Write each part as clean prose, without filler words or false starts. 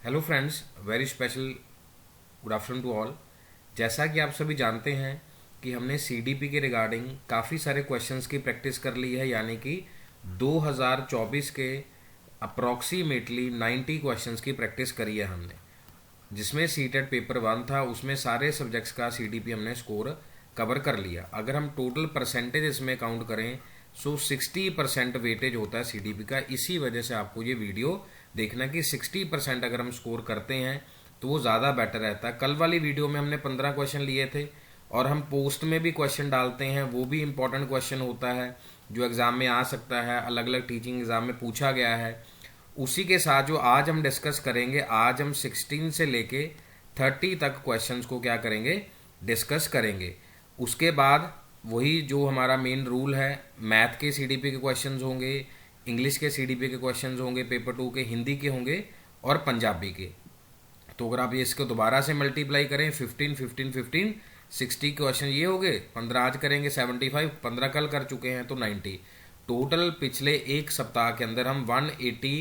Hello friends, very special good afternoon to all. जैसा कि आप सभी जानते हैं कि हमने सीडीपी के रिगार्डिंग काफ़ी सारे क्वेश्चंस की प्रैक्टिस कर ली है, यानी कि 2024 के अप्रॉक्सीमेटली 90 क्वेश्चंस की प्रैक्टिस करी है हमने, जिसमें सीटेट पेपर 1 था। उसमें सारे सब्जेक्ट्स का सीडीपी हमने स्कोर कवर कर लिया। अगर हम टोटल परसेंटेज इसमें काउंट करें सो 60% वेटेज होता है सीडीपी का। इसी वजह से आपको ये वीडियो देखना कि 60% अगर हम स्कोर करते हैं तो वो ज़्यादा बेटर रहता है। कल वाली वीडियो में हमने 15 क्वेश्चन लिए थे और हम पोस्ट में भी क्वेश्चन डालते हैं, वो भी इंपॉर्टेंट क्वेश्चन होता है जो एग्ज़ाम में आ सकता है, अलग अलग टीचिंग एग्ज़ाम में पूछा गया है। उसी के साथ जो आज हम डिस्कस करेंगे, आज हम 16 से लेके 30 तक क्वेश्चंस को क्या करेंगे, डिस्कस करेंगे। उसके बाद वही जो हमारा मेन रूल है, मैथ के सीडीपी के क्वेश्चंस होंगे, इंग्लिश के सीडीपी के क्वेश्चंस होंगे, पेपर 2 के हिंदी के होंगे और पंजाबी के। तो अगर आप ये इसको दोबारा से मल्टीप्लाई करें 15 15 15 60 क्वेश्चन ये हो गए, 15 आज करेंगे 75, 15 कल कर चुके हैं तो 90। टोटल पिछले एक सप्ताह के अंदर हम 180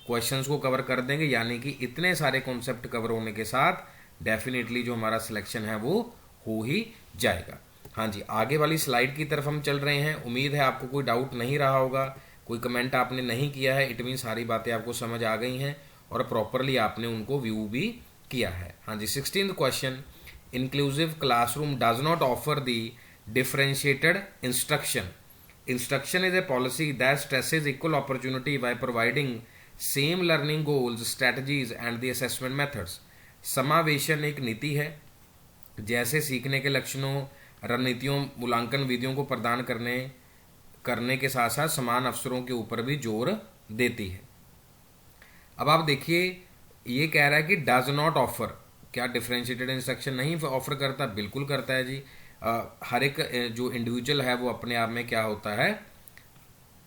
क्वेश्चंस को कवर कर देंगे, यानी कि इतने सारे कॉन्सेप्ट कवर होने के साथ डेफिनेटली जो हमारा सिलेक्शन है वो हो ही जाएगा। हाँ जी, आगे वाली स्लाइड की तरफ हम चल रहे हैं। उम्मीद है आपको कोई डाउट नहीं रहा होगा, कोई कमेंट आपने नहीं किया है, इट मीन सारी बातें आपको समझ आ गई हैं और प्रॉपरली आपने उनको व्यू भी किया है। हाँ जी, 16th question, inclusive classroom does not offer the differentiated instruction. Instruction is a policy that stresses equal opportunity by providing same learning goals, strategies and the assessment methods. समावेशन एक नीति है जैसे सीखने के लक्षणों, रणनीतियों, मूल्यांकन विधियों को प्रदान करने करने के साथ साथ समान अवसरों के ऊपर भी जोर देती है। अब आप देखिए, ये कह रहा है कि डज नॉट ऑफर, क्या डिफरेंशिएटेड इंस्ट्रक्शन नहीं ऑफर करता? बिल्कुल करता है जी। हर एक जो इंडिविजुअल है वो अपने आप में क्या होता है,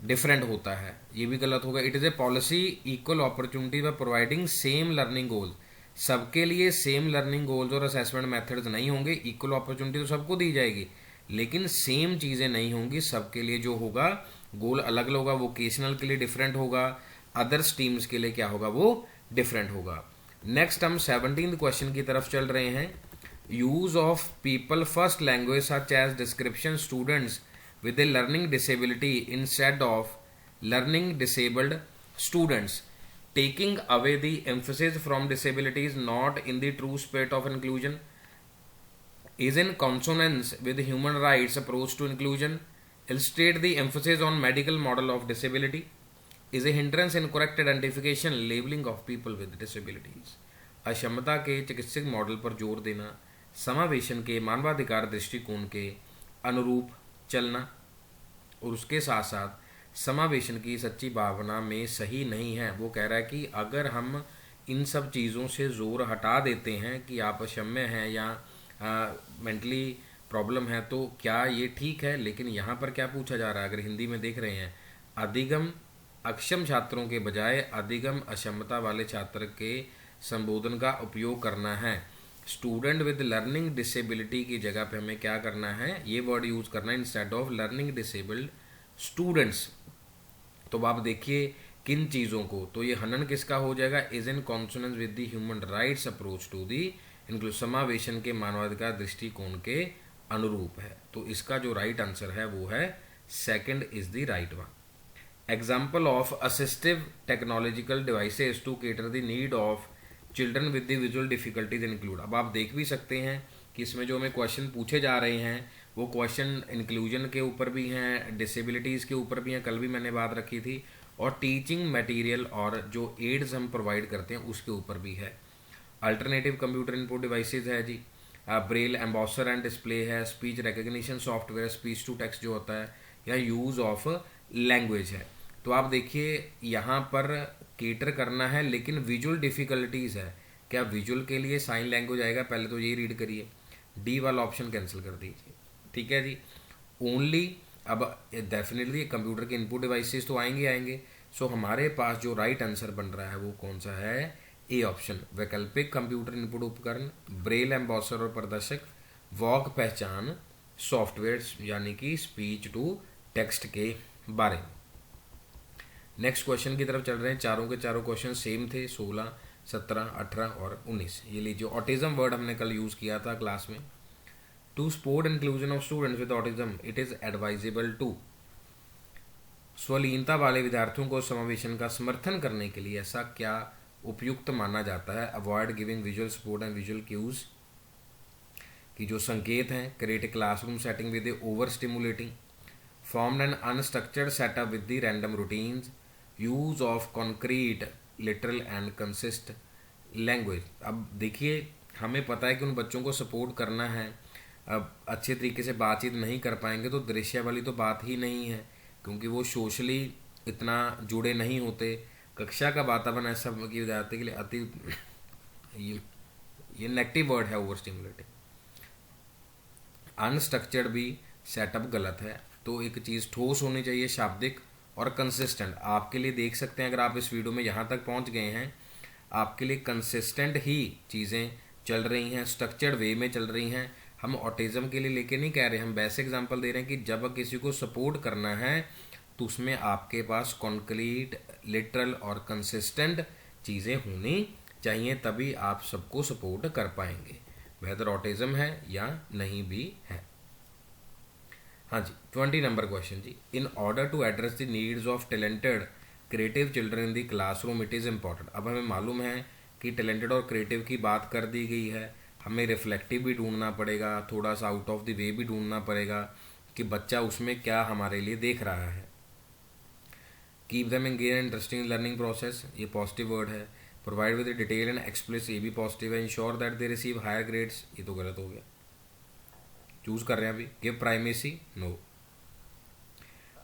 डिफरेंट होता है। ये भी गलत होगा। It is a policy equal opportunity by providing same learning goals. सबके लिए सेम लर्निंग गोल्स और असेसमेंट मेथड्स नहीं होंगे। इक्वल अपॉर्चुनिटी तो सबको दी जाएगी, लेकिन सेम चीज़ें नहीं होंगी। सबके लिए जो होगा गोल अलग अलग होगा। वोकेशनल के लिए डिफरेंट होगा, अदर स्ट्रीम्स के लिए क्या होगा, वो डिफरेंट होगा। नेक्स्ट हम 17th क्वेश्चन की तरफ चल रहे हैं। Use of people first language such as description students with a learning disability instead of learning disabled students, taking away the emphasis from disabilities not in the true spirit of inclusion, is in consonance with human rights approach to inclusion, illustrate the emphasis on medical model of disability, is a hindrance in correct identification labeling of people with disabilities। अक्षमता के चिकित्सक model पर जोर देना, समावेशन के मानवाधिकार दृष्टिकोण के अनुरूप चलना और उसके साथ साथ समावेशन की सच्ची भावना में सही नहीं है। वो कह रहा है कि अगर हम इन सब चीज़ों से जोर हटा देते हैं कि आप अक्षम्य हैं या मेंटली प्रॉब्लम है तो क्या ये ठीक है? लेकिन यहाँ पर क्या पूछा जा रहा है, अगर हिंदी में देख रहे हैं, अधिगम अक्षम छात्रों के बजाय अधिगम अक्षमता वाले छात्र के संबोधन का उपयोग करना है। स्टूडेंट विद लर्निंग डिसेबिलिटी की जगह पे हमें क्या करना है, ये वर्ड यूज करना है instead of learning disabled students. तो आप देखिए किन चीज़ों को, तो ये हनन किसका हो जाएगा, is in consonance with the human rights approach to the include, समावेशन के मानवाधिकार दृष्टिकोण के अनुरूप है। तो इसका जो राइट आंसर है वो है second is the right one. Example of assistive technological devices to cater the need of children with the visual difficulties include. अब आप देख भी सकते हैं कि इसमें जो हमें क्वेश्चन पूछे जा रहे हैं वो क्वेश्चन इंक्लूजन के ऊपर भी हैं, डिसेबिलिटीज़ के ऊपर भी हैं, कल भी मैंने बात रखी थी, और टीचिंग मटेरियल और जो एड्स हम प्रोवाइड करते हैं उसके ऊपर भी है। अल्टरनेटिव कंप्यूटर इनपुट डिवाइसेज है जी, ब्रेल एम्बॉसर एंड डिस्प्ले है, speech recognition software, speech to text जो होता है, या यूज़ ऑफ लैंग्वेज है। तो आप देखिए यहाँ पर केटर करना है, लेकिन विजुअल डिफ़िकल्टीज़ है। क्या विजुअल के लिए साइन लैंग्वेज आएगा? पहले तो ये रीड करिए, डी वाला ऑप्शन कैंसिल कर दीजिए, ठीक है जी। ओनली अब डेफिनेटली कंप्यूटर के इनपुट डिवाइसेस तो आएंगे आएंगे। सो हमारे पास जो राइट आंसर बन रहा है वो कौन सा है, ए ऑप्शन। वैकल्पिक कंप्यूटर इनपुट उपकरण, ब्रेल एम्बॉसर और प्रदर्शक, वॉक पहचान सॉफ्टवेयर यानी कि स्पीच टू टेक्स्ट के बारे में। नेक्स्ट क्वेश्चन की तरफ चल रहे हैं। चारों के चारों क्वेश्चन सेम थे, 16 17, 18 और 19। ये लीजिए ऑटिज्म वर्ड हमने कल यूज़ किया था क्लास में। To support inclusion of students with autism it is advisable to, स्वलीनता वाले विद्यार्थियों को समावेशन का समर्थन करने के लिए ऐसा क्या उपयुक्त माना जाता है। Avoid giving visual support and visual cues, कि जो संकेत हैं, create a classroom setting with a over stimulating, formed an unstructured setup with the random routines, use of concrete literal and consist language. अब देखिए हमें पता है कि उन बच्चों को सपोर्ट करना है, अब अच्छे तरीके से बातचीत नहीं कर पाएंगे तो दृश्य वाली तो बात ही नहीं है, क्योंकि वो सोशली इतना जुड़े नहीं होते। कक्षा का वातावरण ऐसा कि विद्यार्थी के लिए अति ये नेगेटिव वर्ड है ओवर स्टिमुलेटिंग। अनस्ट्रक्चर्ड भी सेटअप गलत है, तो एक चीज़ ठोस होनी चाहिए, शाब्दिक और कंसिस्टेंट। आपके लिए देख सकते हैं, अगर आप इस वीडियो में यहाँ तक पहुँच गए हैं, आपके लिए कंसिस्टेंट ही चीज़ें चल रही हैं, स्ट्रक्चर्ड वे में चल रही हैं। हम ऑटिज्म के लिए लेके नहीं कह रहे, हम वैसे एग्जांपल दे रहे हैं कि जब किसी को सपोर्ट करना है तो उसमें आपके पास कॉन्क्रीट, लिटरल और कंसिस्टेंट चीज़ें होनी चाहिए, तभी आप सबको सपोर्ट कर पाएंगे, वेदर ऑटिज्म है या नहीं भी है। हाँ जी, 20 नंबर क्वेश्चन जी। In order to address the needs of talented creative children in the classroom it is important. अब हमें मालूम है कि टैलेंटेड और क्रिएटिव की बात कर दी गई है, हमें रिफ्लेक्टिव भी ढूंढना पड़ेगा, थोड़ा सा आउट ऑफ द वे भी ढूंढना पड़ेगा कि बच्चा उसमें क्या हमारे लिए देख रहा है। Keep them engage interesting learning process, ये पॉजिटिव वर्ड है। Provide with detail and explains, ये भी पॉजिटिव है। Ensure that they receive higher grades, ये तो गलत हो गया, चूज कर रहे हैं अभी। Give primacy, no.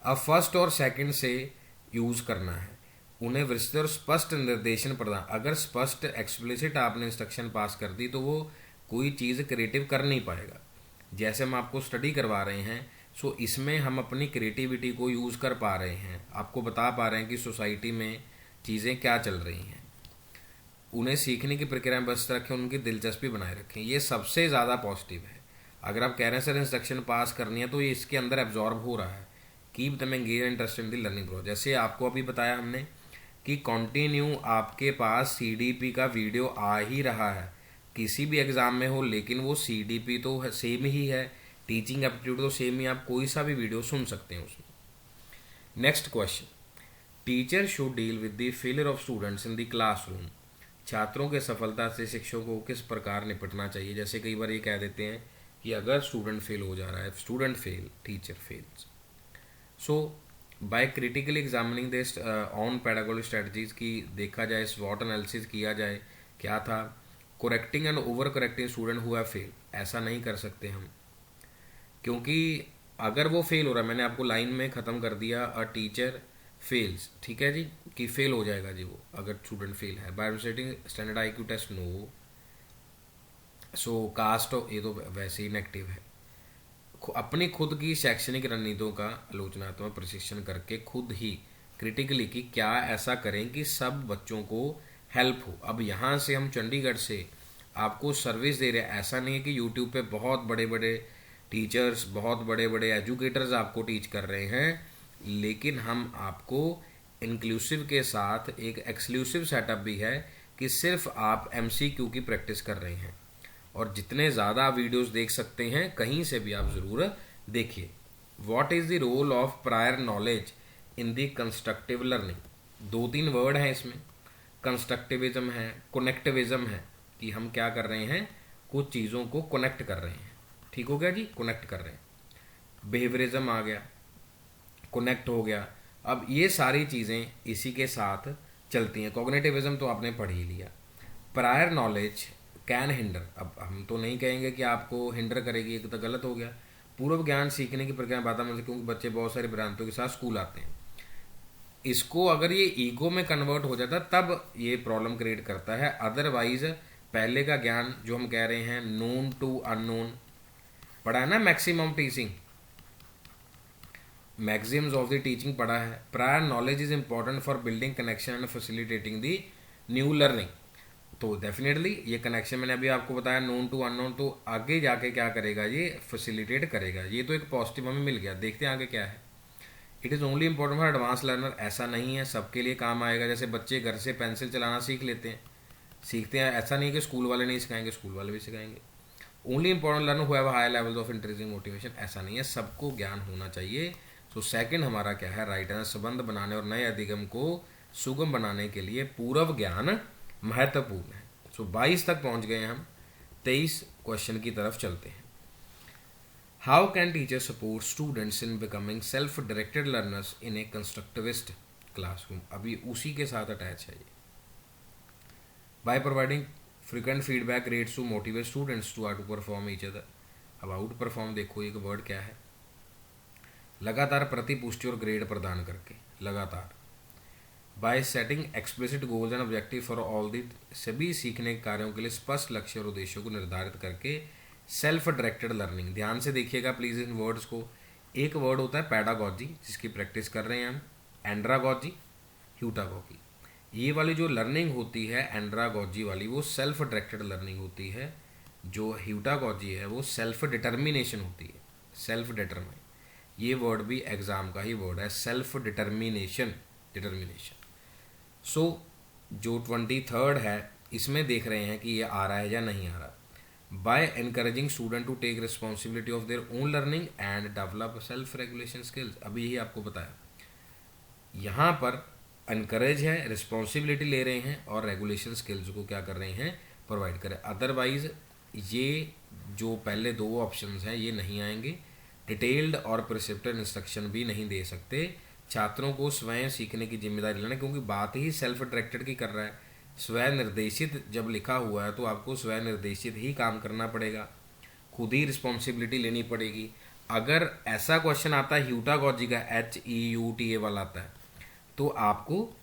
अब फर्स्ट और सेकंड से यूज करना है, उन्हें विस्तृत और स्पष्ट निर्देशन प्रदान। अगर स्पष्ट एक्सप्लिसिट आपने इंस्ट्रक्शन पास कर दी तो वो कोई चीज़ क्रिएटिव कर नहीं पाएगा। जैसे हम आपको स्टडी करवा रहे हैं, सो इसमें हम अपनी क्रिएटिविटी को यूज़ कर पा रहे हैं, आपको बता पा रहे हैं कि सोसाइटी में चीज़ें क्या चल रही हैं, उन्हें सीखने की प्रक्रिया में व्यस्त रखें, उनकी दिलचस्पी बनाए रखें। ये सबसे ज़्यादा पॉजिटिव है। अगर आप कह रहे हैं सर इंस्ट्रक्शन पास करनी है, तो ये इसके अंदर एब्जॉर्ब हो रहा है। Keep them engage interest in the learning process. जैसे आपको अभी बताया हमने कि कंटिन्यू आपके पास सीडीपी का वीडियो आ ही रहा है, किसी भी एग्ज़ाम में हो, लेकिन वो सीडीपी तो सेम ही है, टीचिंग एप्टीट्यूड तो सेम ही, आप कोई सा भी वीडियो सुन सकते हैं उसमें। Next question, teacher should deal with the failure of students in the classroom. छात्रों के सफलता से शिक्षकों को किस प्रकार निपटना चाहिए। जैसे कई बार ये कह देते हैं कि अगर स्टूडेंट फेल हो जा रहा है, student fail teacher fails. So by critically examining this on pedagogic strategies की देखा जाए, स्वॉट एनालिसिस किया जाए, क्या था correcting and over correcting student हुआ फेल। ऐसा नहीं कर सकते हम, क्योंकि अगर वो फेल हो रहा है, मैंने आपको लाइन में ख़त्म कर दिया, अ टीचर फेल्स, ठीक है जी, कि फेल हो जाएगा जी वो अगर स्टूडेंट फेल है। By setting standard IQ test, no. So caste, ये तो वैसे ही नेगेटिव है। अपनी खुद की शैक्षणिक रणनीतियों का आलोचनात्मक प्रशिक्षण करके खुद ही क्रिटिकली कि क्या ऐसा करें कि सब बच्चों को हेल्प हो। अब यहाँ से हम चंडीगढ़ से आपको सर्विस दे रहे हैं, ऐसा नहीं है कि यूट्यूब पे बहुत बड़े बड़े टीचर्स, बहुत बड़े बड़े एजुकेटर्स आपको टीच कर रहे हैं, लेकिन हम आपको इंक्लूसिव के साथ एक एक्सक्लूसिव सेटअप भी है कि सिर्फ आप MCQ की प्रैक्टिस कर रहे हैं, और जितने ज़्यादा वीडियोस देख सकते हैं कहीं से भी आप ज़रूर देखिए। What is the role of prior knowledge in the constructive learning. 2-3 word हैं इसमें, कंस्ट्रक्टिविज्म है, कनेक्टिविज्म है, कि हम क्या कर रहे हैं, कुछ चीज़ों को कनेक्ट कर रहे हैं। ठीक हो गया जी, कनेक्ट कर रहे हैं। बिहेवियरिज्म आ गया, कनेक्ट हो गया। अब ये सारी चीज़ें इसी के साथ चलती हैं। कॉग्निटिविज्म तो आपने पढ़ ही लिया। प्रायर नॉलेज कैन हिंडर, अब हम तो नहीं कहेंगे कि आपको हिंडर करेगी, तो गलत हो गया। पूर्व ज्ञान सीखने की प्रक्रिया वातावरण से, क्योंकि बच्चे बहुत सारी भ्रांतियों के साथ स्कूल आते हैं। इसको अगर ये ईगो में कन्वर्ट हो जाता तब ये प्रॉब्लम क्रिएट करता है। अदरवाइज पहले का ज्ञान जो हम कह रहे हैं, नोन टू अननोन पढ़ा है ना, maximum teaching, Maxim's of the teaching पढ़ा है। Prior knowledge is important for building connection and facilitating the new learning. तो डेफिनेटली ये कनेक्शन मैंने अभी आपको बताया, नोन टू अननोन, तो आगे जाके क्या करेगा, ये फैसिलिटेट करेगा। ये तो एक पॉजिटिव हमें मिल गया। देखते हैं आगे क्या है। It is only important for advance learner, ऐसा नहीं है, सबके लिए काम आएगा। जैसे बच्चे घर से पेंसिल चलाना सीख लेते हैं, सीखते हैं, ऐसा नहीं है कि स्कूल वाले नहीं सिखाएंगे, स्कूल वाले भी सिखाएंगे। Only important learn who have high levels of interesting motivation, ऐसा नहीं है, सबको ज्ञान होना चाहिए। सो सेकंड हमारा क्या है, राइट आंसर। संबंध बनाने और नए अधिगम को सुगम बनाने के लिए पूर्व ज्ञान महत्वपूर्ण है। सो 22 तक पहुंच गए हम, 23 क्वेश्चन की तरफ चलते हैं। How can teacher support students in becoming self directed learners in a constructivist classroom, अभी उसी के साथ अटैच है ये। By providing frequent feedback rates to motivate students to perform each other. अब आउट परफॉर्म देखो, एक वर्ड क्या है, लगातार प्रतिपुष्टि और ग्रेड प्रदान करके, लगातार। Bye setting explicit goals and objective for all the, सभी सीखने के कार्यों के लिए स्पष्ट लक्ष्य और उद्देश्यों को निर्धारित करके सेल्फ डायरेक्टेड लर्निंग। ध्यान से देखिएगा प्लीज इन वर्ड्स को। एक वर्ड होता है पैडागॉजी, जिसकी प्रैक्टिस कर रहे हैं हम, एंड्रागॉजी, ह्यूटागॉजी। ये वाली जो लर्निंग होती है एंड्रागॉजी वाली, वो सेल्फ डायरेक्टेड लर्निंग होती है। जो ह्यूटागॉजी है वो सेल्फ डिटर्मिनेशन होती है, सेल्फ डिटरमाइन। ये वर्ड भी एग्जाम का ही वर्ड है, सेल्फ डिटर्मिनेशन, डिटर्मिनेशन। सो जो 23rd है इसमें देख रहे हैं कि ये आ रहा है या नहीं आ रहा। By encouraging student to take responsibility of their own learning and develop self regulation skills, अभी ही आपको बताया। यहाँ पर एनकरेज है, रिस्पॉन्सिबिलिटी ले रहे हैं और रेगुलेशन स्किल्स को क्या कर रहे हैं, प्रोवाइड करें। अदरवाइज ये जो पहले दो ऑप्शंस हैं ये नहीं आएंगे। डिटेल्ड और प्रिस्क्रिप्टिव इंस्ट्रक्शन भी नहीं दे सकते, छात्रों को स्वयं सीखने की जिम्मेदारी लेना, क्योंकि बात ही सेल्फ डायरेक्टेड की कर रहा है। स्व निर्देशित जब लिखा हुआ है तो आपको स्व निर्देशित ही काम करना पड़ेगा, खुद ही रिस्पॉन्सिबिलिटी लेनी पड़ेगी। अगर ऐसा क्वेश्चन आता है ह्यूटागॉजी का, HEUTA वाला आता है, तो आपको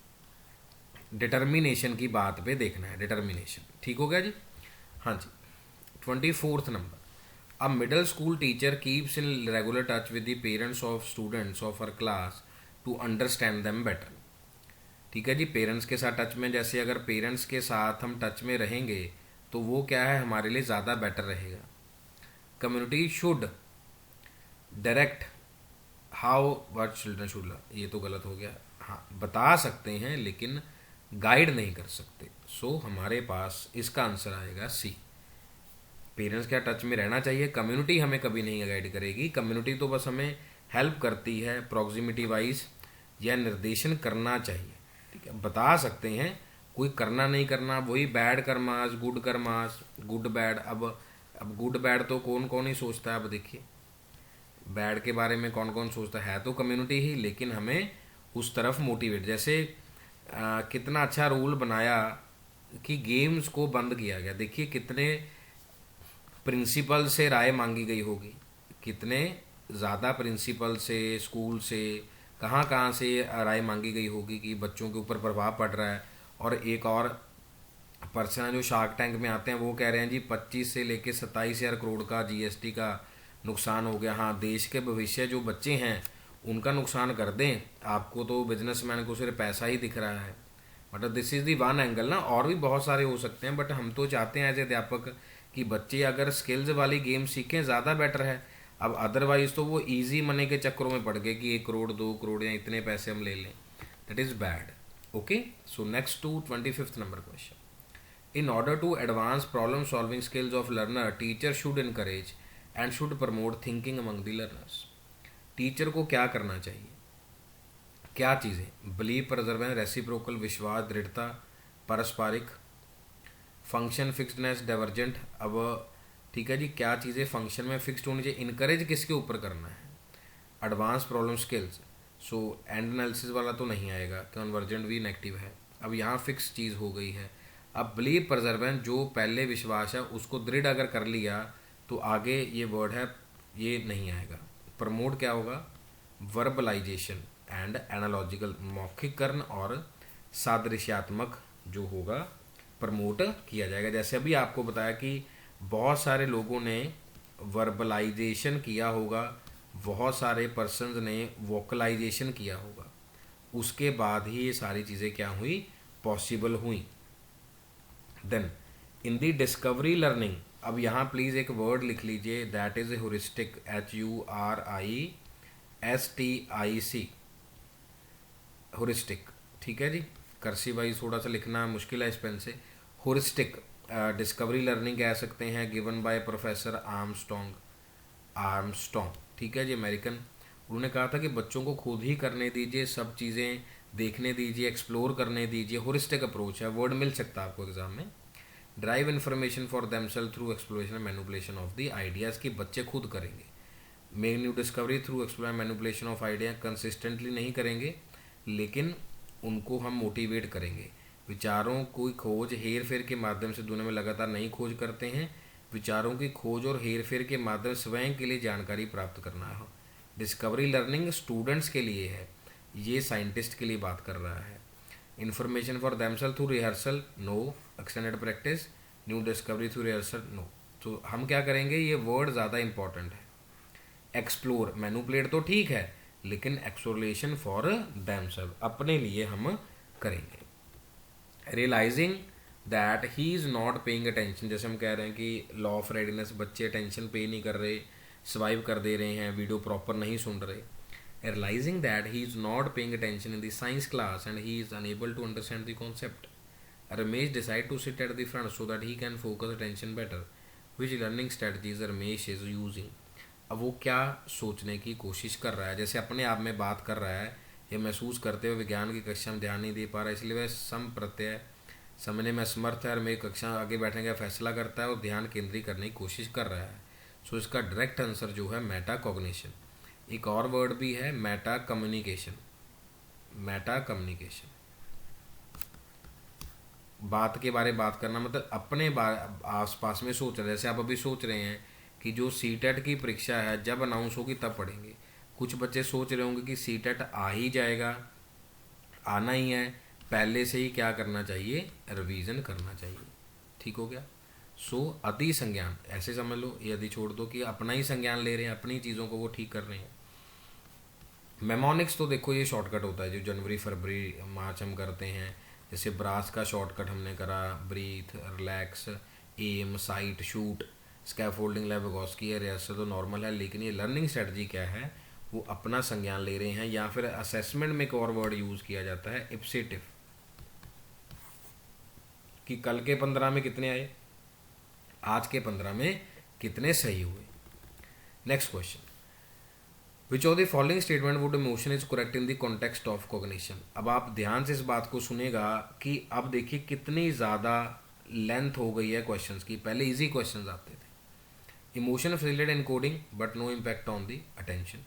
डिटर्मिनेशन की बात पे देखना है, डिटर्मिनेशन। ठीक हो गया जी। हाँ जी। 24th number, a middle school teacher keeps in regular touch with the parents of students of her class to understand them better. ठीक है जी, पेरेंट्स के साथ टच में, जैसे अगर पेरेंट्स के साथ हम टच में रहेंगे तो वो क्या है, हमारे लिए ज़्यादा बेटर रहेगा। Community should direct how what children should learn, ये तो गलत हो गया। हाँ, बता सकते हैं लेकिन गाइड नहीं कर सकते। सो हमारे पास इसका आंसर आएगा सी। पेरेंट्स के टच में रहना चाहिए, कम्युनिटी हमें कभी नहीं गाइड करेगी। कम्युनिटी तो बस हमें हेल्प करती है प्रॉक्सिमिटी वाइज, या निर्देशन करना चाहिए। ठीक है, बता सकते हैं, कोई करना नहीं करना, वही bad karmas, good karmas, good bad. अब गुड बैड तो कौन कौन ही सोचता है। अब देखिए बैड के बारे में कौन कौन सोचता है तो कम्युनिटी ही, लेकिन हमें उस तरफ मोटिवेट, जैसे कितना अच्छा रूल बनाया कि गेम्स को बंद किया गया। देखिए कितने प्रिंसिपल से राय मांगी गई होगी, कितने ज़्यादा प्रिंसिपल से, स्कूल से, कहाँ कहाँ से राय मांगी गई होगी कि बच्चों के ऊपर प्रभाव पड़ रहा है। और एक और पर्सन है जो शार्क टैंक में आते हैं, वो कह रहे हैं जी 25 से लेके 27,000 करोड़ का GST का नुकसान हो गया। हाँ, देश के भविष्य जो बच्चे हैं उनका नुकसान कर दें, आपको तो बिजनेसमैन को सिर्फ पैसा ही दिख रहा है। मतलब this is the one angle ना, और भी बहुत सारे हो सकते हैं, बट हम तो चाहते हैं एज ए अध्यापक कि बच्चे अगर स्किल्स वाली गेम सीखें ज़्यादा बेटर है। अब अदरवाइज तो वो इजी मनी के चक्करों में पड़ गए कि 1 करोड़ 2 करोड़ या इतने पैसे हम ले लें, that is bad. Okay, so next to 25th number question, in order to advance problem solving skills of learner teacher should encourage and should promote thinking among the learners. Teacher को क्या करना चाहिए, क्या चीज़ें, बिलीव, परजर्वेंस, रेसिप्रोकल, विश्वास, दृढ़ता, पारस्परिक, function, फिक्सडनेस, divergent. अब ठीक है जी, क्या चीज़ें फंक्शन में फिक्स्ड होनी चाहिए, इनकरेज किसके ऊपर करना है, advance problem skills. So and analysis वाला तो नहीं आएगा, कन्वर्जेंट भी नेगेटिव है। अब यहाँ फिक्स चीज़ हो गई है। अब बिलीव, परजर्वेंस, जो पहले विश्वास है उसको दृढ़ अगर कर लिया तो आगे ये वर्ड है ये नहीं आएगा। प्रमोट क्या होगा, वर्बलाइजेशन एंड एनालॉजिकल, मौखिककरण और सादृश्यात्मक जो होगा प्रमोट किया जाएगा। जैसे अभी आपको बताया कि बहुत सारे लोगों ने वर्बलाइजेशन किया होगा, बहुत सारे पर्सन्स ने वोकलाइजेशन किया होगा, उसके बाद ही ये सारी चीज़ें क्या हुई, पॉसिबल हुई। Then in the discovery learning, अब यहाँ प्लीज़ एक वर्ड लिख लीजिए, that is heuristic, HURISTIC, heuristic. ठीक है जी, कर्सिव वाइज थोड़ा सा लिखना मुश्किल है इस पेन से। होरिस्टिक डिस्कवरी लर्निंग कह सकते हैं, गिवन बाय प्रोफेसर आर्मस्ट्रॉन्ग, ठीक है जी, अमेरिकन। उन्होंने कहा था कि बच्चों को खुद ही करने दीजिए, सब चीज़ें देखने दीजिए, एक्सप्लोर करने दीजिए। होरिस्टिक अप्रोच है, वर्ड मिल सकता है आपको एग्जाम में। Derive information for themselves through exploration and manipulation of the ideas, की बच्चे खुद करेंगे। Make new discovery through explore manipulation of idea, consistently नहीं करेंगे लेकिन उनको हम मोटिवेट करेंगे। विचारों की खोज हेर फेर के माध्यम से दुनिया में लगातार नई खोज करते हैं। विचारों की खोज और हेर फेर के माध्यम से स्वयं के लिए जानकारी प्राप्त करना है। डिस्कवरी लर्निंग स्टूडेंट्स के लिए है, ये साइंटिस्ट के लिए बात कर रहा है। Information for themselves through rehearsal, no. Extended practice, new discovery through rehearsal, no. तो हम क्या करेंगे, ये वर्ड ज़्यादा इंपॉर्टेंट है। एक्सप्लोर, मैनुपुलेट तो ठीक है, लेकिन एक्सप्लोरेशन फॉर दैमसेल्फ, अपने लिए हम करेंगे। Realising that he is not paying attention, जैसे हम कह रहे हैं कि लॉ ऑफ रेडीनेस, बच्चे अटेंशन पे नहीं कर रहे, सर्वाइव कर दे रहे हैं, वीडियो प्रॉपर नहीं सुन रहे। Realising that he is not paying attention in the science class and he is unable to understand the concept, Ramesh decide to sit at the front so that he can focus attention better, which learning strategies Ramesh is using. अब वो क्या सोचने की कोशिश कर रहा है, जैसे अपने आप में बात कर रहा है या महसूस करते हुए विज्ञान की कक्षा में ध्यान नहीं दे पा रहा है, इसलिए वह सम प्रत्यय समझने में असमर्थ है और मेरी कक्षा आगे बैठने का फैसला करता है और ध्यान केंद्रित करने की कोशिश कर रहा है। सो इसका डायरेक्ट आंसर जो है मेटा कॉग्निशन। एक और वर्ड भी है मेटा कम्युनिकेशन। मेटा कम्युनिकेशन, बात के बारे में बात करना, मतलब अपने आसपास में सोच रहे हैं। जैसे आप अभी सोच रहे हैं कि जो सीटेट की परीक्षा है जब अनाउंस होगी तब पढ़ेंगे। कुछ बच्चे सोच रहे होंगे कि सीटेट आ ही जाएगा, आना ही है, पहले से ही क्या करना चाहिए, रिवीजन करना चाहिए। ठीक हो गया। सो अति संज्ञान ऐसे समझ लो, ये अति छोड़ दो कि अपना ही संज्ञान ले रहे हैं, अपनी चीज़ों को वो ठीक कर रहे हैं। मेमोनिक्स तो देखो ये शॉर्टकट होता है, जो जनवरी फरवरी मार्च हम करते हैं। जैसे ब्रास का शॉर्टकट हमने करा, breathe, relax, aim, sight, shoot, scaffolding, लेबोगोस्की है, रिहर्सल तो नॉर्मल है। लेकिन ये लर्निंग स्ट्रेटजी क्या है, वो अपना संज्ञान ले रहे हैं। या फिर असेसमेंट में एक और वर्ड यूज़ किया जाता है इप्सिटिव, कि कल के 15 में कितने आए, आज के 15 में कितने सही हुए। Next question, which of the following statement would emotion is correct in the context of cognition. अब आप ध्यान से इस बात को सुनेगा कि अब देखिए कितनी ज़्यादा लेंथ हो गई है क्वेश्चंस की। पहले इजी क्वेश्चंस आते थे। Emotion facilitate encoding but no impact on the attention.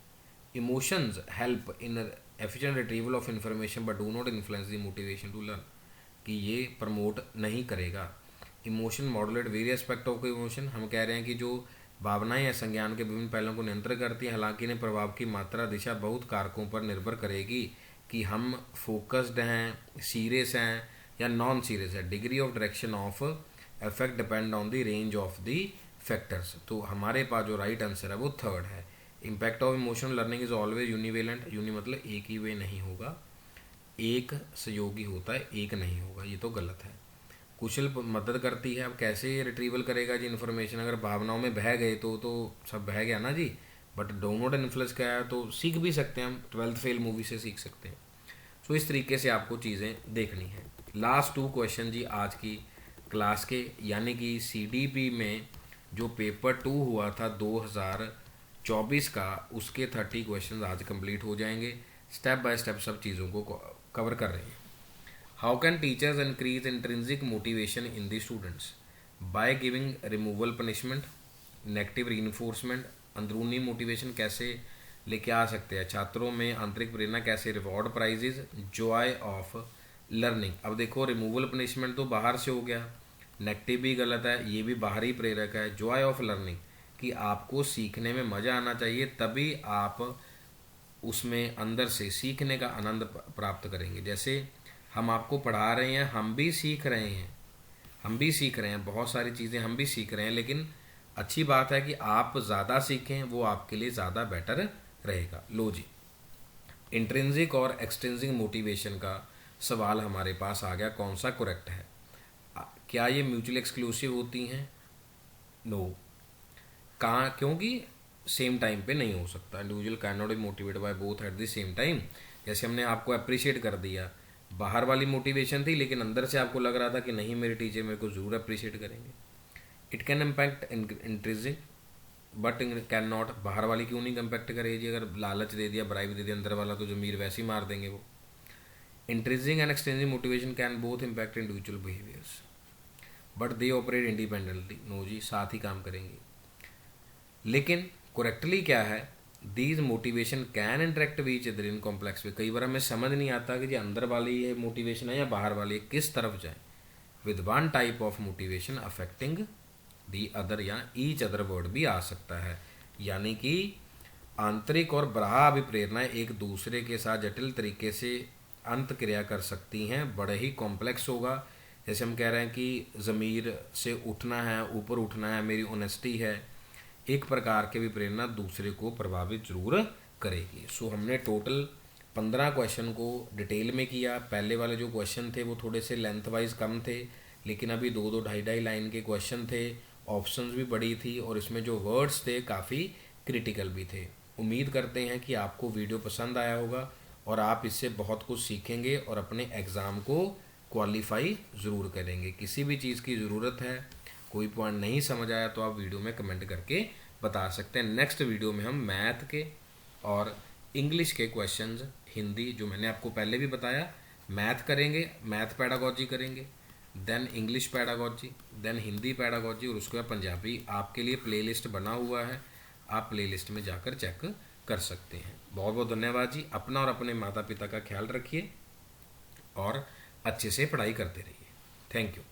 Emotions help in efficient retrieval of information but do not influence the motivation to learn, कि ये प्रमोट नहीं करेगा। Emotion modulate various aspect of emotion, हम कह रहे हैं कि जो भावनाएं या संज्ञान के विभिन्न पहलुओं को नियंत्रित करती हैं। हालांकि इन्हें प्रभाव की मात्रा, दिशा बहुत कारकों पर निर्भर करेगी कि हम फोकस्ड हैं, सीरियस हैं या नॉन सीरियस है। Degree of direction of effect depend on the range of the factors. तो हमारे पास जो राइट आंसर है वो थर्ड है। Impact of emotional learning is always univalent, uni मतलब एक ही वे नहीं होगा, एक सहयोगी होता है, एक नहीं होगा, ये तो गलत है। कुशल मदद करती है। अब कैसे रिट्रीवल करेगा जी इन्फॉर्मेशन, अगर भावनाओं में बह गए तो सब बह गया ना जी। बट डो नॉट इन्फ्लुएंस क्या है, तो सीख भी सकते हैं हम, 12th फेल मूवी से सीख सकते हैं। सो इस तरीके से आपको चीज़ें देखनी है। लास्ट 2 क्वेश्चन जी आज की क्लास के, यानी कि CDP में जो पेपर 2 हुआ था 2024 का, उसके 30 क्वेश्चन आज कंप्लीट हो जाएंगे। स्टेप बाय स्टेप सब चीज़ों को कवर कर रहे हैं। How can teachers increase intrinsic motivation in the students? By giving removal punishment, negative reinforcement. अंदरूनी मोटिवेशन कैसे लेके आ सकते हैं छात्रों में, आंतरिक प्रेरणा कैसे, reward prizes, joy of learning. अब देखो रिमूवल पनिशमेंट तो बाहर से हो गया, नेगेटिव भी गलत है, ये भी बाहरी प्रेरक है। जॉय ऑफ लर्निंग कि आपको सीखने में मज़ा आना चाहिए, तभी आप उसमें अंदर से सीखने का आनंद प्राप्त करेंगे। जैसे हम आपको पढ़ा रहे हैं, हम भी सीख रहे हैं, हम भी सीख रहे हैं, बहुत सारी चीज़ें हम भी सीख रहे हैं। लेकिन अच्छी बात है कि आप ज़्यादा सीखें, वो आपके लिए ज़्यादा बेटर रहेगा। लो जी, इंट्रिंसिक और एक्सट्रिंसिक मोटिवेशन का सवाल हमारे पास आ गया, कौन सा करेक्ट है? क्या ये म्यूचुअली एक्सक्लूसिव होती हैं? नो। कहाँ, क्योंकि सेम टाइम पे नहीं हो सकता। Individual can not be motivated by both at the same time. जैसे हमने आपको अप्रिशिएट कर दिया, बाहर वाली मोटिवेशन थी, लेकिन अंदर से आपको लग रहा था कि नहीं मेरे टीचर मेरे को ज़रूर अप्रिशिएट करेंगे। It can impact intrinsic but can not, बाहर वाली क्यों नहीं इम्पैक्ट करेगी? अगर लालच दे दिया, ब्राइब दे दिया अंदर वाला, तो ज़मीर वैसे ही मार देंगे वो। Intrinsic and extrinsic motivation can both impact individual behaviours but they operate independently. No जी, साथ ही काम करेंगे। लेकिन करेक्टली क्या है, these motivation can interact with each other in complex way. कई बार हमें समझ नहीं आता कि जो अंदर वाली ये मोटिवेशन है या बाहर वाली है, किस तरफ जाए। With one type of motivation affecting the other, या ईच अदर वर्ड भी आ सकता है। यानी कि आंतरिक और बाह्य अभिप्रेरणाएं एक दूसरे के साथ जटिल तरीके से अंत क्रिया कर सकती हैं। बड़े ही कॉम्प्लेक्स होगा। जैसे हम कह रहे हैं कि ज़मीर से उठना है, ऊपर उठना है, मेरी ऑनेस्टी है, एक प्रकार के भी प्रेरणा दूसरे को प्रभावित जरूर करेगी। सो हमने टोटल 15 क्वेश्चन को डिटेल में किया। पहले वाले जो क्वेश्चन थे वो थोड़े से लेंथ वाइज कम थे, लेकिन अभी 2-2, 2.5 लाइन के क्वेश्चन थे, ऑप्शंस भी बड़ी थी, और इसमें जो वर्ड्स थे काफ़ी क्रिटिकल भी थे। उम्मीद करते हैं कि आपको वीडियो पसंद आया होगा और आप इससे बहुत कुछ सीखेंगे और अपने एग्ज़ाम को क्वालिफाई ज़रूर करेंगे। किसी भी चीज़ की ज़रूरत है, कोई पॉइंट नहीं समझ आया, तो आप वीडियो में कमेंट करके बता सकते हैं। नेक्स्ट वीडियो में हम मैथ के और इंग्लिश के क्वेश्चंस, हिंदी जो मैंने आपको पहले भी बताया, मैथ करेंगे, मैथ पेडागोजी करेंगे, then English pedagogy, then Hindi pedagogy, और उसके बाद पंजाबी। आपके लिए प्लेलिस्ट बना हुआ है, आप प्लेलिस्ट में जाकर चेक कर सकते हैं। बहुत बहुत धन्यवाद जी। अपना और अपने माता पिता का ख्याल रखिए और अच्छे से पढ़ाई करते रहिए। Thank you.